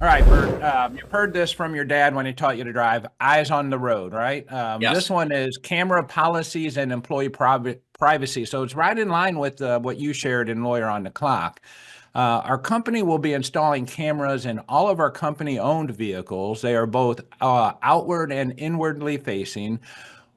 All right, Bert, you've heard this from your dad when he taught you to drive, eyes on the road, right? This Yes. one is camera policies and employee privacy. So it's right in line with what you shared in Lawyer on the Clock. Our company will be installing cameras in all of our company-owned vehicles. They are both outward and inwardly facing.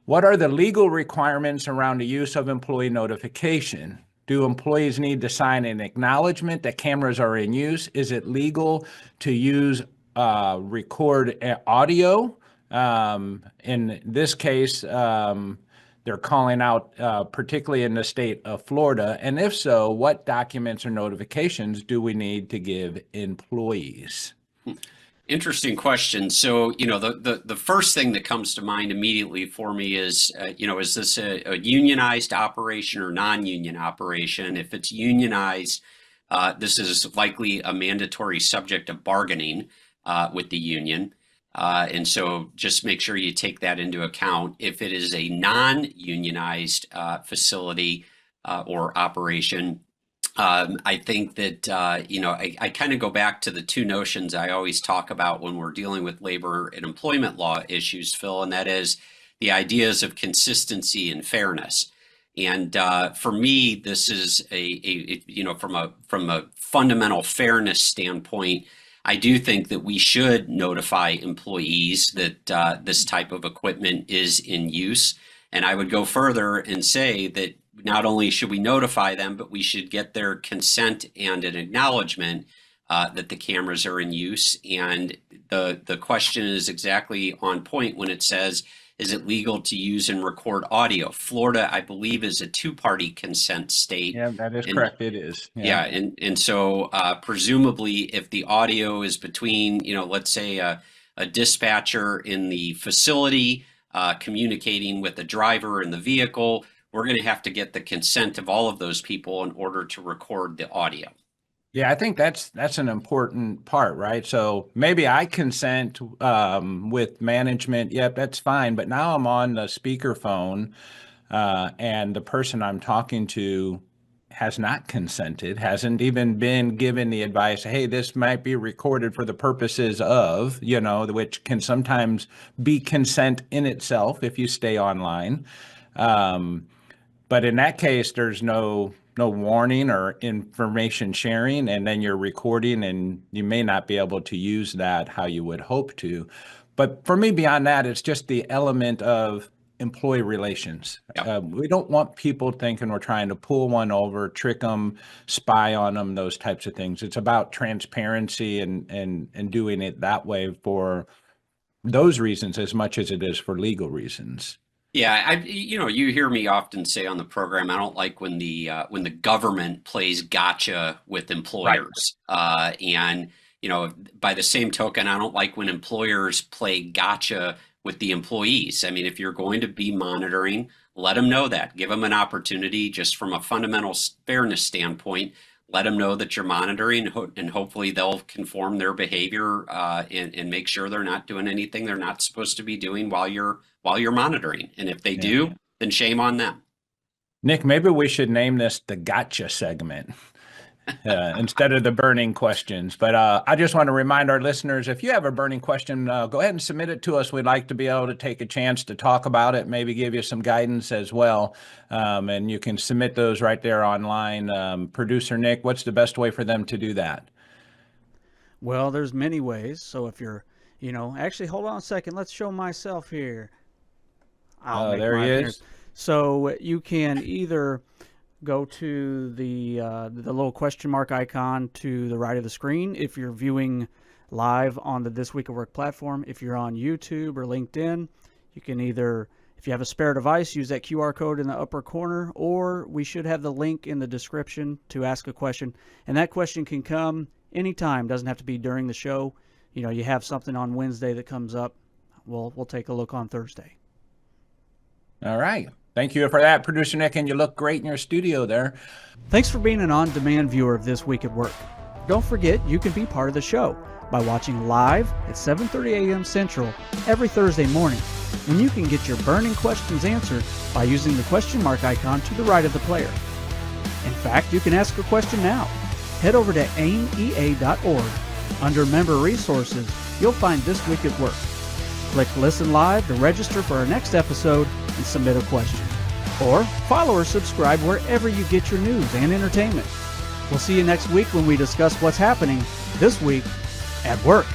What are the legal requirements around the use of employee notification? Do employees need to sign an acknowledgement that cameras are in use? Is it legal to use record audio? In this case, they're calling out, particularly in the state of Florida. And if so, what documents or notifications do we need to give employees? Interesting question. So, the first thing that comes to mind immediately for me is, is this a unionized operation or non-union operation? If it's unionized, this is likely a mandatory subject of bargaining with the union. And so just make sure you take that into account. If it is a non-unionized facility or operation, I think that, I kind of go back to the two notions I always talk about when we're dealing with labor and employment law issues, Phil, and that is the ideas of consistency and fairness. And for me, this is from a fundamental fairness standpoint, I do think that we should notify employees that this type of equipment is in use. And I would go further and say that not only should we notify them, but we should get their consent and an acknowledgement that the cameras are in use. And the question is exactly on point when it says, is it legal to use and record audio? Florida, I believe, is a two-party consent state. Yeah, that is correct. It is. Yeah, and so presumably if the audio is between, let's say a dispatcher in the facility communicating with the driver in the vehicle, we're going to have to get the consent of all of those people in order to record the audio. Yeah, I think that's an important part, right? So maybe I consent with management. Yep, that's fine. But now I'm on the speakerphone, and the person I'm talking to has not consented, hasn't even been given the advice, hey, this might be recorded for the purposes of, which can sometimes be consent in itself if you stay online. But in that case, there's no warning or information sharing, and then you're recording and you may not be able to use that how you would hope to. But for me, beyond that, it's just the element of employee relations. Yeah. We don't want people thinking we're trying to pull one over, trick them, spy on them, those types of things. It's about transparency and doing it that way for those reasons as much as it is for legal reasons. Yeah, you hear me often say on the program, I don't like when the government plays gotcha with employers. Right. And by the same token, I don't like when employers play gotcha with the employees. I mean, if you're going to be monitoring, let them know that. Give them an opportunity just from a fundamental fairness standpoint. Let them know that you're monitoring, and hopefully they'll conform their behavior and make sure they're not doing anything they're not supposed to be doing while you're monitoring. And if they do, then shame on them. Nick, maybe we should name this the gotcha segment instead of the burning questions. But I just want to remind our listeners, if you have a burning question, go ahead and submit it to us. We'd like to be able to take a chance to talk about it, maybe give you some guidance as well. And you can submit those right there online. Producer Nick, what's the best way for them to do that? Well, there's many ways. So if you're, actually, hold on a second. Let's show myself here. Oh, there he is. So you can either go to the little question mark icon to the right of the screen if you're viewing live on the This Week at Work platform. If you're on YouTube or LinkedIn, you can either, if you have a spare device, use that QR code in the upper corner, or we should have the link in the description to ask a question. And that question can come anytime. Doesn't have to be during the show. You have something on Wednesday that comes up, we'll take a look on Thursday. All right. Thank you for that, Producer Nick, and you look great in your studio there. Thanks for being an on-demand viewer of This Week at Work. Don't forget, you can be part of the show by watching live at 7:30 a.m. Central every Thursday morning, when you can get your burning questions answered by using the question mark icon to the right of the player. In fact, you can ask a question now. Head over to aimea.org Under Member Resources, you'll find This Week at Work. Click Listen Live to register for our next episode and submit a question. Or follow or subscribe wherever you get your news and entertainment. We'll see you next week when we discuss what's happening this week at work.